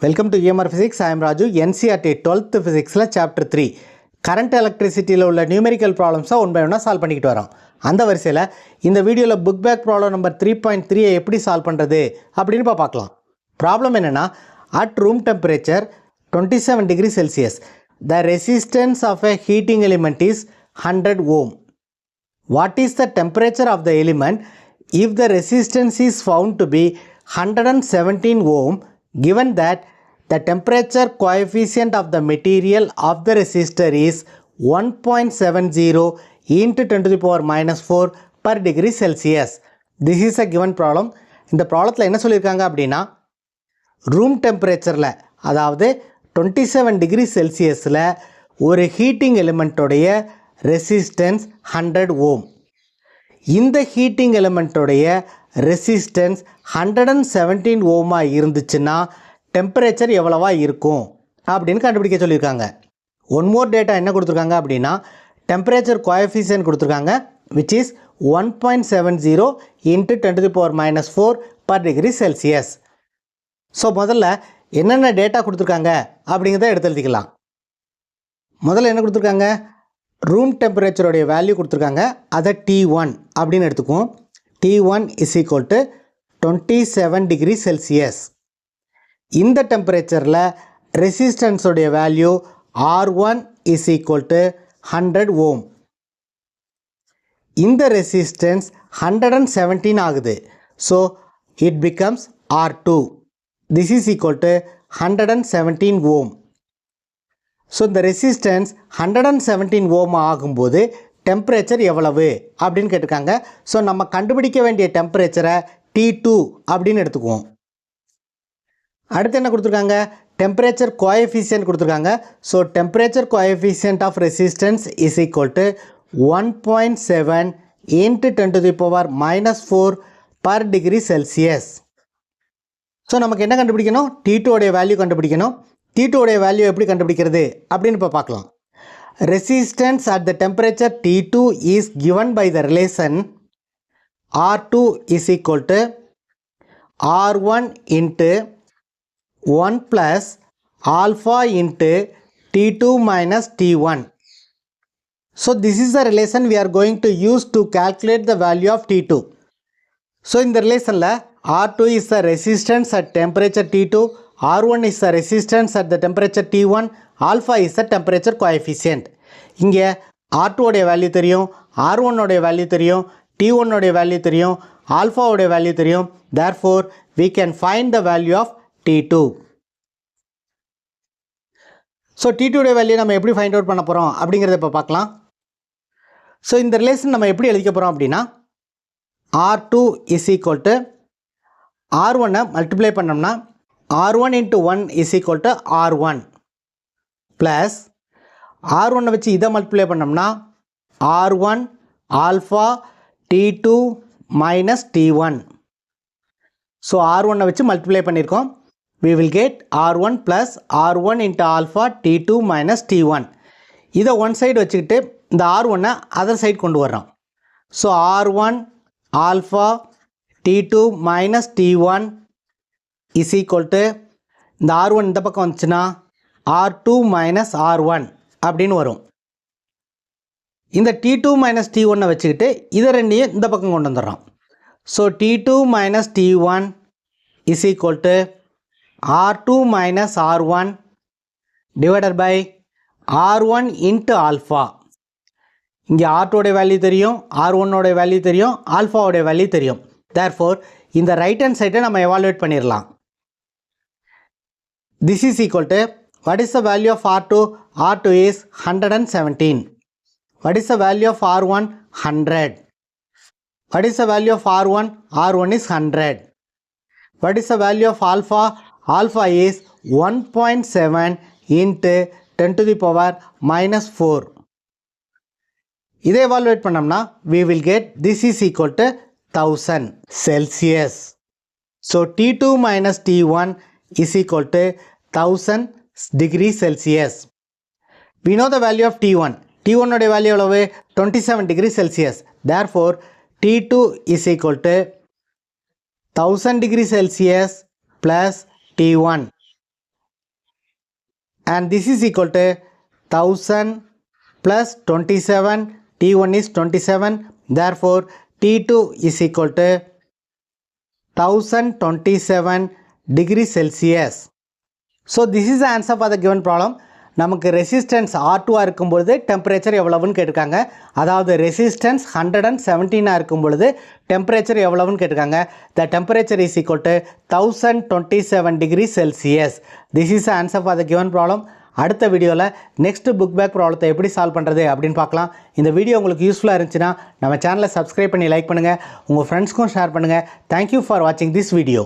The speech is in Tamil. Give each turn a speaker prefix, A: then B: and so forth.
A: Welcome to EMR Physics. I am Raju. NCERT 12th Physics Chapter 3 Current Electricity உள்ள numerical problems ஒன் பை ஒன்றா சால்வ் பண்ணிக்கிட்டு வரோம். அந்த வரிசையில் இந்த வீடியோவில் புக் பேக் ப்ராப்ளம் நம்பர் 3.3 எப்படி சால்வ் பண்ணுறது அப்படின்னு பார்க்கலாம். ப்ராப்ளம் என்னென்னா, at room temperature 27 degrees Celsius the resistance of a heating element is 100 ohm. What is the temperature of the element if the resistance is found to be 117 ohm given that the temperature coefficient of the material of the resistor is 1.70 into 10 to the power minus 4 per degree Celsius. This is a given problem. இந்த ப்ராப்ளத்தில் என்ன சொல்லியிருக்காங்க அப்படின்னா, ரூம் டெம்பரேச்சரில் அதாவது 27 டிகிரி செல்சியஸில் ஒரு ஹீட்டிங் எலிமெண்ட்டோடைய ரெசிஸ்டன்ஸ் 100 ஓம். இந்த ஹீட்டிங் எலிமெண்ட்டோடைய ரெசிஸ்டன்ஸ் 117 ஓமாக இருந்துச்சுன்னா டெம்பரேச்சர் எவ்வளவா இருக்கும் அப்படின்னு கண்டுபிடிக்க சொல்லியிருக்காங்க. ஒன் மோர் டேட்டா என்ன கொடுத்துருக்காங்க அப்படின்னா, டெம்பரேச்சர் கோஎஃபிஷியன்ட் கொடுத்துருக்காங்க, which is 1.70 into 10 to the power minus 4 per degree Celsius. So முதல்ல என்னென்ன டேட்டா கொடுத்துருக்காங்க அப்படிங்கிறத எடுத்து எழுதிக்கலாம். முதல்ல என்ன கொடுத்துருக்காங்க, ரூம் டெம்பரேச்சருடைய வேல்யூ கொடுத்துருக்காங்க, அதை T1 அப்படின்னு எடுத்துக்குவோம். T1 is equal to 27 degree Celsius. இந்த டெம்பரேச்சரில் ரெசிஸ்டன்ஸோடைய value R1 is equal to 100 ohm. இந்த ரெசிஸ்டன்ஸ் 117 ஆகுது. So it becomes R2. This is equal to 117 ohm. So இந்த ரெசிஸ்டன்ஸ் 117 ஓம் ஆகும்போது டெம்பரேச்சர் எவ்வளவு அப்படின்னு கேட்டிருக்காங்க. ஸோ நம்ம கண்டுபிடிக்க வேண்டிய டெம்பரேச்சரை T2 அப்படின்னு எடுத்துக்குவோம். அடுத்து என்ன கொடுத்துருக்காங்க, டெம்பரேச்சர் கோஎஃபிஷியன்ட் கொடுத்துருக்காங்க. So temperature coefficient of resistance is equal to 1.7 into 10 to the power minus 4 per degree Celsius. So நமக்கு என்ன கண்டுபிடிக்கணும், T2 உடைய வேல்யூ கண்டுபிடிக்கணும். T2 உடைய வேல்யூ எப்படி கண்டுபிடிக்கிறது அப்படின்னு இப்போ பார்க்கலாம். Resistance at the temperature T2 is given by the relation R2 is equal to R1 into 1 plus alpha into T2 minus T1. So this is the relation we are going to use to calculate the value of T2. So in the relation la R2 is the resistance at temperature T2, R1 is the resistance at the temperature T1, alpha is the temperature coefficient. இங்கே R2 உடைய வேல்யூ தெரியும், R1 உடைய வேல்யூ தெரியும், T1 உடைய வேல்யூ தெரியும், alpha உடைய வேல்யூ தெரியும். Therefore we can find the value of T2. So T2 உடைய வேல்யூ நம்ம எப்படி ஃபைண்ட் அவுட் பண்ண போகிறோம் அப்படிங்கிறத இப்போ பார்க்கலாம். ஸோ இந்த ரிலேஷன் நம்ம எப்படி எழுதிக்க போகிறோம் அப்படின்னா, R2 is equal to R1 multiply பண்ணோம்னா R1 into 1 is equal to R1 plus R1 வச்சு இதை மல்டிப்ளை பண்ணோம்னா R1 alpha T2 minus T1. So R1 வச்சு மல்டிப்ளை பண்ணியிருக்கோம். we will get R1 plus R1 into alpha T2 minus T1. இதை ஒன் சைடு வச்சுக்கிட்டு இந்த R1 அதர் சைடு கொண்டு வர்றோம். So R1 alpha T2 minus T1 is equal to இந்த R1 இந்த பக்கம் வந்துச்சுன்னா R2 minus R1 அப்படின்னு வரும். இந்த T2 minus T1 வச்சுக்கிட்டு இதை ரெண்டையும் இந்த பக்கம் கொண்டு வந்துடுறோம். So T2 minus T1 is equal to R2 minus R1 divided by R1 into alpha. இங்கே R2 உடைய வேல்யூ தெரியும், R1 உடைய வேல்யூ தெரியும், ஆல்ஃபா உடைய வேல்யூ தெரியும். therefore இந்த ரைட் ஹேண்ட் சைடை நம்ம எவாலுவேட் பண்ணிடலாம். this is equal to, what is the value of R2? R2 is 117. what is the value of R1? 100. what is the value of R1? R1 is 100. what is the value of alpha? Alpha is 1.7 into 10 to the power minus 4. இதை evaluate பண்ணோம்னா we will get this is equal to 1000 Celsius. So T2 minus T1 is equal to 1000 degree Celsius. We know the value of T1. T1 உடைய வேல்யூ எவ்வளவு, 27 degree Celsius. Therefore T2 is equal to 1000 degree Celsius plus T1. and this is equal to 1000 plus 27, T1 is 27, therefore T2 is equal to 1027 degrees Celsius. So this is the answer for the given problem. நமக்கு ரெசிஸ்டன்ஸ் R2 இருக்கும் பொழுது டெம்பரேச்சர் எவ்வளவுன்னு கேட்டிருக்காங்க. அதாவது ரெசிஸ்டன்ஸ் 117 இருக்கும் பொழுது டெம்பரேச்சர் எவ்வளவுன்னு கேட்டிருக்காங்க. The temperature is equal to 1027 degrees Celsius. This is the answer for the given problem. அடுத்த வீடியோவில் நெக்ஸ்ட் புக் பேக் ப்ராப்ளத்தை எப்படி சால்வ் பண்ணுறது அப்படின்னு பார்க்கலாம். இந்த வீடியோ உங்களுக்கு யூஸ்ஃபுல்லாக இருந்துச்சுன்னா நம்ம சேனலை சப்ஸ்கிரைப் பண்ணி லைக் பண்ணுங்கள், உங்கள் ஃப்ரெண்ட்ஸ்க்கும் ஷேர் பண்ணுங்கள். தேங்க்யூ ஃபார் வாட்சிங் திஸ் வீடியோ.